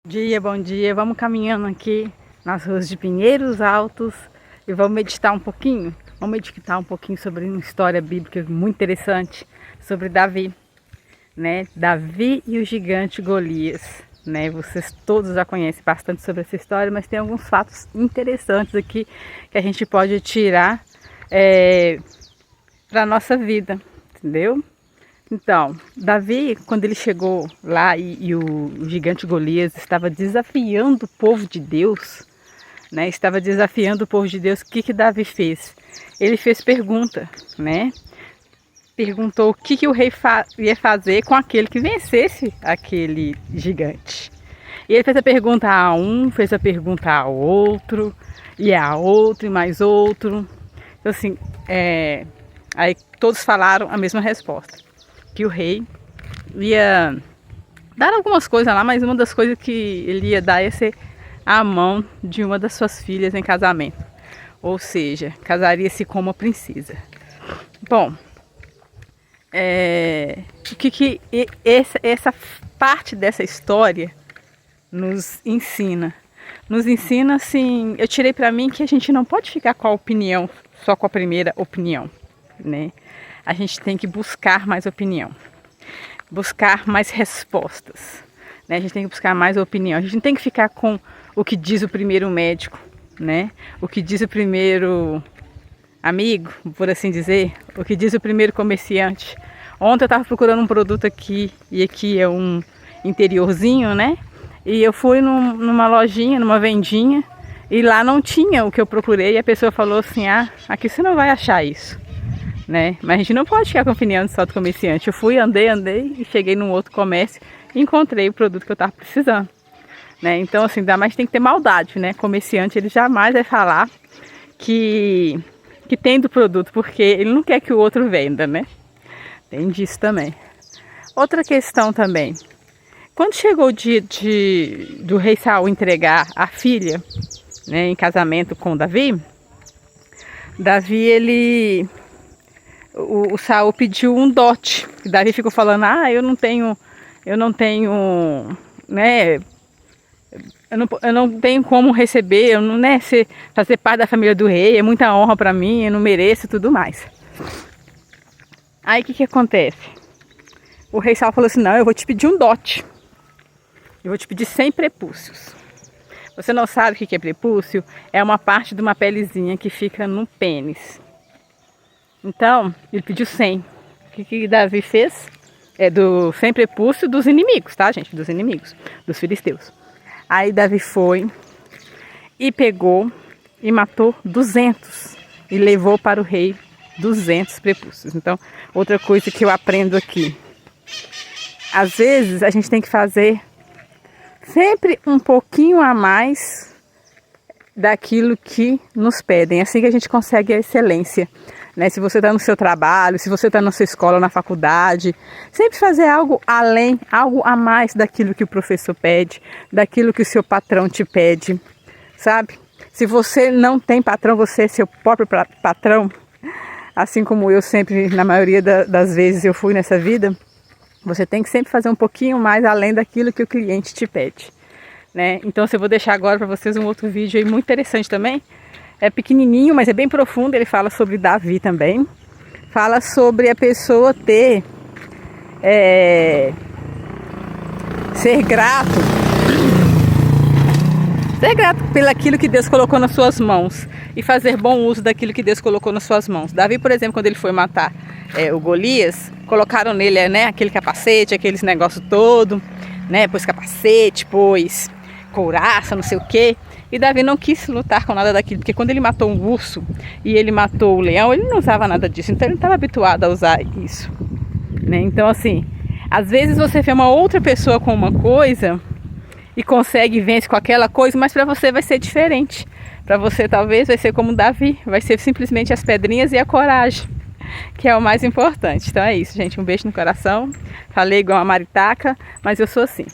Bom dia, vamos caminhando aqui nas ruas de Pinheiros Altos e vamos meditar um pouquinho. Vamos meditar um pouquinho sobre uma história bíblica muito interessante sobre Davi, né? Davi e o gigante Golias, né? Vocês todos já conhecem bastante sobre essa história, mas tem alguns fatos interessantes aqui que a gente pode tirar para a nossa vida, entendeu? Então, Davi, quando ele chegou lá e o gigante Golias estava desafiando o povo de Deus, né? Estava desafiando o povo de Deus. O que Davi fez? Ele fez pergunta, né? Perguntou o que o rei ia fazer com aquele que vencesse aquele gigante. E ele fez a pergunta a um, fez a pergunta a outro, e a outro, e mais outro. Então, assim, aí todos falaram a mesma resposta. Que o rei ia dar algumas coisas lá, mas uma das coisas que ele ia dar ia ser a mão de uma das suas filhas em casamento. Ou seja, casaria-se com uma princesa. Bom, o que essa parte dessa história nos ensina? Nos ensina, assim, eu tirei para mim que a gente não pode ficar com a opinião, só com a primeira opinião, né? A gente tem que buscar mais opinião, buscar mais respostas, né? A gente tem que buscar mais opinião. A gente não tem que ficar com o que diz o primeiro médico, né? O que diz o primeiro amigo, por assim dizer, o que diz o primeiro comerciante. Ontem eu estava procurando um produto aqui, e aqui é um interiorzinho, né? E eu fui numa lojinha, numa vendinha, e lá não tinha o que eu procurei, e a pessoa falou assim, aqui você não vai achar isso. Né? Mas a gente não pode ficar com opinião só do comerciante. Eu fui, andei e cheguei num outro comércio e encontrei o produto que eu estava precisando, né? Então, assim, ainda mais tem que ter maldade, né? Comerciante, ele jamais vai falar que tem do produto, porque ele não quer que o outro venda, né? Tem disso também. Outra questão também. Quando chegou o dia do rei Saul entregar a filha, né, em casamento com Davi, o Saul pediu um dote. Davi ficou falando, eu não tenho, né? Eu não tenho como receber, eu não, né, fazer parte da família do rei, é muita honra para mim, eu não mereço e tudo mais. Aí o que acontece? O rei Saul falou assim, não, eu vou te pedir um dote. Eu vou te pedir 100 prepúcios. Você não sabe o que é prepúcio? É uma parte de uma pelezinha que fica no pênis. Então, ele pediu 100. O que Davi fez? É do 100 prepúcio dos inimigos, tá, gente? Dos inimigos, dos filisteus. Aí Davi foi e pegou e matou 200 e levou para o rei 200 prepúcios. Então, outra coisa que eu aprendo aqui. Às vezes, a gente tem que fazer sempre um pouquinho a mais daquilo que nos pedem. É assim que a gente consegue a excelência. Né? Se você está no seu trabalho, se você está na sua escola, na faculdade, sempre fazer algo além, algo a mais daquilo que o professor pede, daquilo que o seu patrão te pede, sabe? Se você não tem patrão, você é seu próprio patrão, assim como eu sempre, na maioria das vezes eu fui nessa vida, você tem que sempre fazer um pouquinho mais além daquilo que o cliente te pede, né? Então, eu vou deixar agora para vocês um outro vídeo aí muito interessante também. É pequenininho, mas é bem profundo. Ele fala sobre Davi também. Fala sobre a pessoa ser grato. Ser grato pelaquilo que Deus colocou nas suas mãos. E fazer bom uso daquilo que Deus colocou nas suas mãos. Davi, por exemplo, quando ele foi matar o Golias, colocaram nele, né, aquele capacete, aqueles negócios todo, né? Pôs capacete, pôs couraça, não sei o quê. E Davi não quis lutar com nada daquilo, porque quando ele matou um urso e ele matou o leão, ele não usava nada disso, então ele não estava habituado a usar isso, né? Então, assim, às vezes você vê uma outra pessoa com uma coisa e consegue vencer com aquela coisa, mas para você vai ser diferente. Para você talvez vai ser como Davi, vai ser simplesmente as pedrinhas e a coragem, que é o mais importante. Então é isso, gente, um beijo no coração. Falei igual uma maritaca, mas eu sou assim.